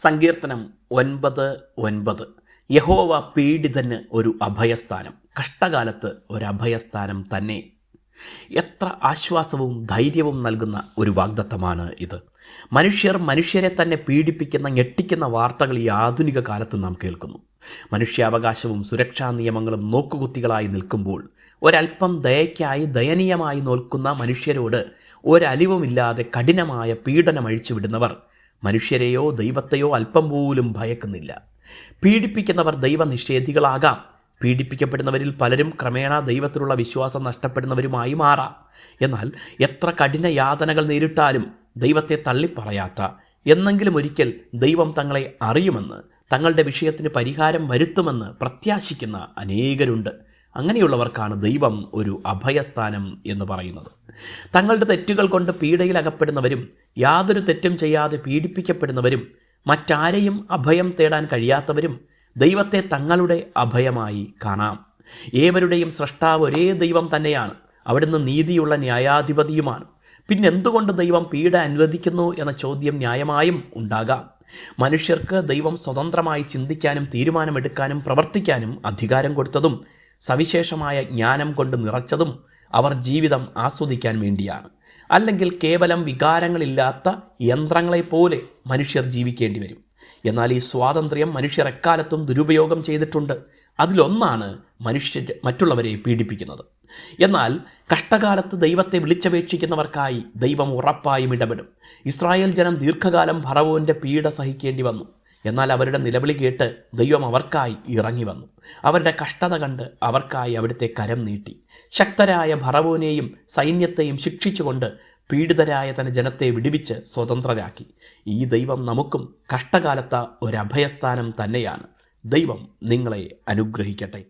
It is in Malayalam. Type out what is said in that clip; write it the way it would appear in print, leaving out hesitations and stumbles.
സങ്കീർത്തനം 9:9. യഹോവ പീഡിതന് ഒരു അഭയസ്ഥാനം, കഷ്ടകാലത്ത് ഒരു അഭയസ്ഥാനം തന്നെ. എത്ര ആശ്വാസവും ധൈര്യവും നൽകുന്ന ഒരു വാഗ്ദത്തമാണ് ഇത്. മനുഷ്യരെ തന്നെ പീഡിപ്പിക്കുന്ന ഞെട്ടിക്കുന്ന വാർത്തകൾ ഈ ആധുനിക കാലത്ത് നാം കേൾക്കുന്നു. മനുഷ്യാവകാശവും സുരക്ഷാ നിയമങ്ങളും നോക്കുകുത്തികളായി നിൽക്കുമ്പോൾ ഒരല്പം ദയയ്ക്കായി ദയനീയമായി നോക്കുന്ന മനുഷ്യരോട് ഒരലിവുമില്ലാതെ കഠിനമായ പീഡനം അഴിച്ചുവിടുന്നവർ മനുഷ്യരെയോ ദൈവത്തെയോ അല്പം പോലും ഭയക്കുന്നില്ല. പീഡിപ്പിക്കുന്നവർ ദൈവനിഷേധികളാകാം. പീഡിപ്പിക്കപ്പെടുന്നവരിൽ പലരും ക്രമേണ ദൈവത്തിലുള്ള വിശ്വാസം നഷ്ടപ്പെടുന്നവരുമായി മാറാം. എന്നാൽ എത്ര കഠിന യാതനകൾ നേരിട്ടാലും ദൈവത്തെ തള്ളിപ്പറയാത്ത, എന്നെങ്കിലും ഒരിക്കൽ ദൈവം തങ്ങളെ അറിയുമെന്ന്, തങ്ങളുടെ വിഷയത്തിന് പരിഹാരം വരുത്തുമെന്ന് പ്രത്യാശിക്കുന്ന അനേകരുണ്ട്. അങ്ങനെയുള്ളവർക്കാണ് ദൈവം ഒരു അഭയസ്ഥാനം എന്ന് പറയുന്നത്. തങ്ങളുടെ തെറ്റുകൾ കൊണ്ട് പീഡയിൽ അകപ്പെടുന്നവരും യാതൊരു തെറ്റും ചെയ്യാതെ പീഡിപ്പിക്കപ്പെടുന്നവരും മറ്റാരെയും അഭയം തേടാൻ കഴിയാത്തവരും ദൈവത്തെ തങ്ങളുടെ അഭയമായി കാണാം. ഏവരുടെയും സ്രഷ്ടാവ് ഒരേ ദൈവം തന്നെയാണ്. അവിടുന്ന് നീതിയുള്ള ന്യായാധിപതിയുമാണ്. പിന്നെന്തുകൊണ്ട് ദൈവം പീഡ അനുവദിക്കുന്നു എന്ന ചോദ്യം ന്യായമായും ഉണ്ടാകാം. മനുഷ്യർക്ക് ദൈവം സ്വതന്ത്രമായി ചിന്തിക്കാനും തീരുമാനമെടുക്കാനും പ്രവർത്തിക്കാനും അധികാരം കൊടുത്തതും സവിശേഷമായ ജ്ഞാനം കൊണ്ട് നിറച്ചതും അവർ ജീവിതം ആസ്വദിക്കാൻ വേണ്ടിയാണ്. അല്ലെങ്കിൽ കേവലം വികാരങ്ങളില്ലാത്ത യന്ത്രങ്ങളെപ്പോലെ മനുഷ്യർ ജീവിക്കേണ്ടി വരും. എന്നാൽ ഈ സ്വാതന്ത്ര്യം മനുഷ്യർ എക്കാലത്തും ദുരുപയോഗം ചെയ്തിട്ടുണ്ട്. അതിലൊന്നാണ് മറ്റുള്ളവരെ പീഡിപ്പിക്കുന്നത്. എന്നാൽ കഷ്ടകാലത്ത് ദൈവത്തെ വിളിച്ചപേക്ഷിക്കുന്നവർക്കായി ദൈവം ഉറപ്പായും ഇടപെടും. ഇസ്രായേൽ ജനം ദീർഘകാലം ഫറവോൻ്റെ പീഡ സഹിക്കേണ്ടി വന്നു. എന്നാൽ അവരുടെ നിലവിളി കേട്ട് ദൈവം അവർക്കായി ഇറങ്ങി വന്നു. അവരുടെ കഷ്ടത കണ്ട് അവർക്കായി അവിടുത്തെ കരം നീട്ടി. ശക്തരായ ഫറവോനെയും സൈന്യത്തെയും ശിക്ഷിച്ചുകൊണ്ട് പീഡിതരായ തന്റെ ജനത്തെ വിടുവിച്ച് സ്വതന്ത്രരാക്കി. ഈ ദൈവം നമുക്കും കഷ്ടകാലത്ത് ഒരു അഭയസ്ഥാനം തന്നെയാണ്. ദൈവം നിങ്ങളെ അനുഗ്രഹിക്കട്ടെ.